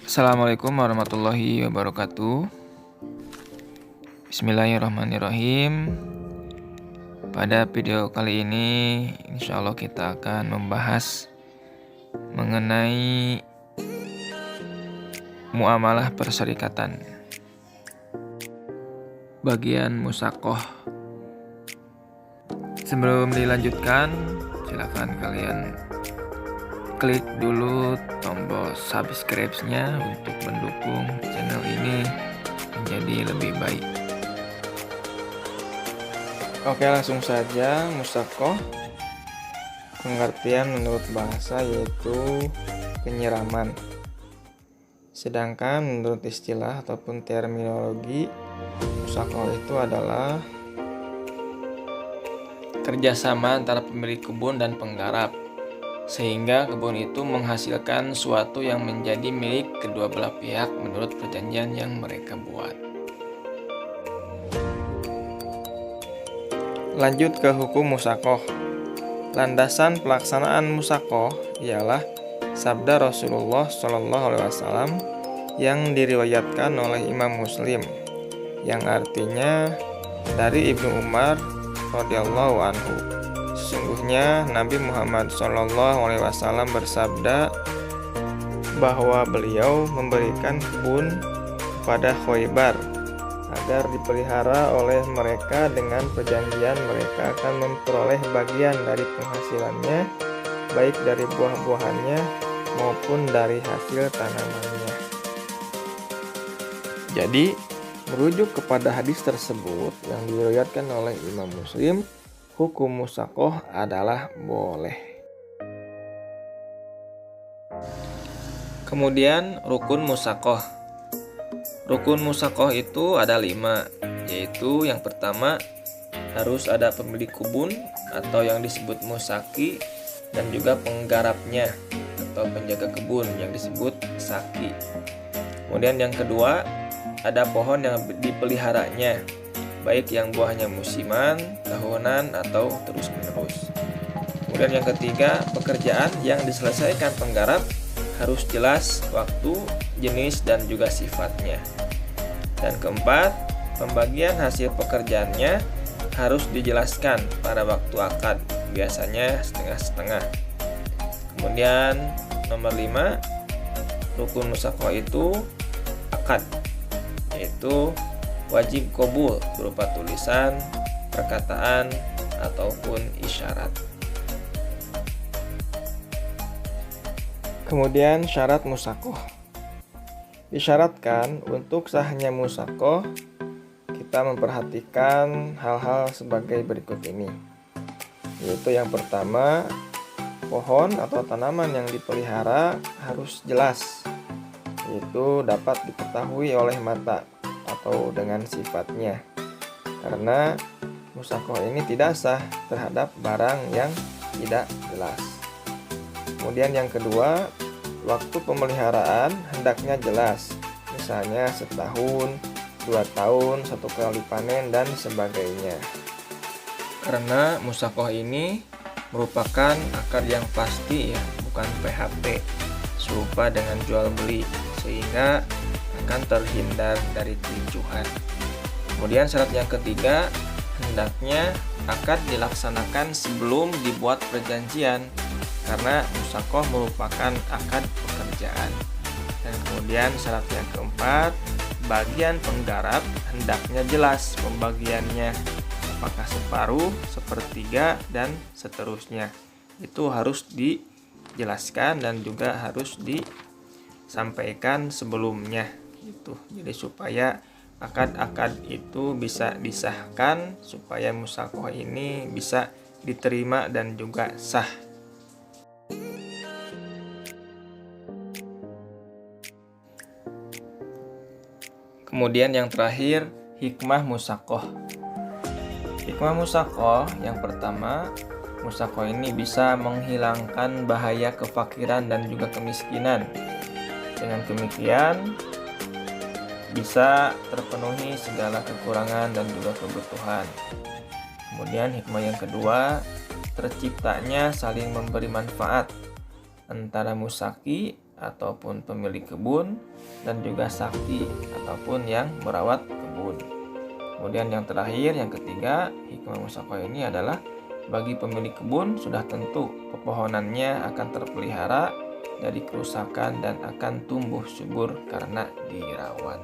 Assalamualaikum warahmatullahi wabarakatuh. Bismillahirrahmanirrahim. Pada video kali ini insya Allah kita akan membahas mengenai muamalah perserikatan, bagian musakoh. Sebelum dilanjutkan, silakan kalian klik dulu tombol subscribe-nya untuk mendukung channel ini menjadi lebih baik. Oke, langsung saja. Musakoh pengertian menurut bahasa yaitu penyiraman. Sedangkan menurut istilah ataupun terminologi, musakoh itu adalah kerjasama antara pemilik kebun dan penggarap, sehingga kebun itu menghasilkan suatu yang menjadi milik kedua belah pihak menurut perjanjian yang mereka buat. Lanjut ke hukum musakoh. Landasan pelaksanaan musakoh ialah sabda Rasulullah SAW yang diriwayatkan oleh Imam Muslim, yang artinya dari Ibnu Umar radhiyallahu anhu. Sesungguhnya Nabi Muhammad SAW bersabda bahwa beliau memberikan kebun kepada Khaybar agar dipelihara oleh mereka dengan perjanjian mereka akan memperoleh bagian dari penghasilannya, baik dari buah-buahannya maupun dari hasil tanamannya. Jadi, merujuk kepada hadis tersebut yang diriwayatkan oleh Imam Muslim, hukum musakoh adalah boleh. Kemudian rukun musakoh. Rukun musakoh itu ada 5, yaitu yang pertama harus ada pemilik kebun atau yang disebut musaki, dan juga penggarapnya atau penjaga kebun yang disebut saki. Kemudian yang kedua ada pohon yang dipeliharanya, baik yang buahnya musiman, tahunan, atau terus-menerus. Kemudian yang ketiga, pekerjaan yang diselesaikan penggarap harus jelas waktu, jenis, dan juga sifatnya. Dan keempat, pembagian hasil pekerjaannya harus dijelaskan pada waktu akad, biasanya setengah-setengah. Kemudian nomor 5, rukun musakoh itu akad, yaitu wajib qabul berupa tulisan, perkataan, ataupun isyarat. Kemudian syarat musakoh. Disyaratkan untuk sahnya musakoh kita memperhatikan hal-hal sebagai berikut ini, yaitu yang pertama, pohon atau tanaman yang dipelihara harus jelas, yaitu dapat diketahui oleh mata atau dengan sifatnya, karena musakoh ini tidak sah terhadap barang yang tidak jelas. Kemudian yang kedua, waktu pemeliharaan hendaknya jelas, misalnya setahun, 2 tahun, 1 kali panen, dan sebagainya. Karena musakoh ini merupakan akad yang pasti ya, bukan PHP, serupa dengan jual beli, sehingga akan terhindar dari kericuhan. Kemudian syarat yang ketiga, hendaknya akad dilaksanakan sebelum dibuat perjanjian, karena musakoh merupakan akad pekerjaan. Dan kemudian syarat yang keempat, bagian penggarap hendaknya jelas pembagiannya, apakah separuh, sepertiga, dan seterusnya. Itu harus dijelaskan dan juga harus disampaikan sebelumnya. Jadi supaya akad-akad itu bisa disahkan, supaya musakoh ini bisa diterima dan juga sah. Kemudian yang terakhir, hikmah musakoh. Hikmah musakoh yang pertama, musakoh ini bisa menghilangkan bahaya kefakiran dan juga kemiskinan. Dengan demikian bisa terpenuhi segala kekurangan dan juga kebutuhan. Kemudian hikmah yang kedua, terciptanya saling memberi manfaat antara musaki ataupun pemilik kebun, dan juga sakti ataupun yang merawat kebun. Kemudian yang terakhir, yang ketiga, hikmah musyakoh ini adalah bagi pemilik kebun sudah tentu pepohonannya akan terpelihara dari kerusakan dan akan tumbuh subur karena dirawat.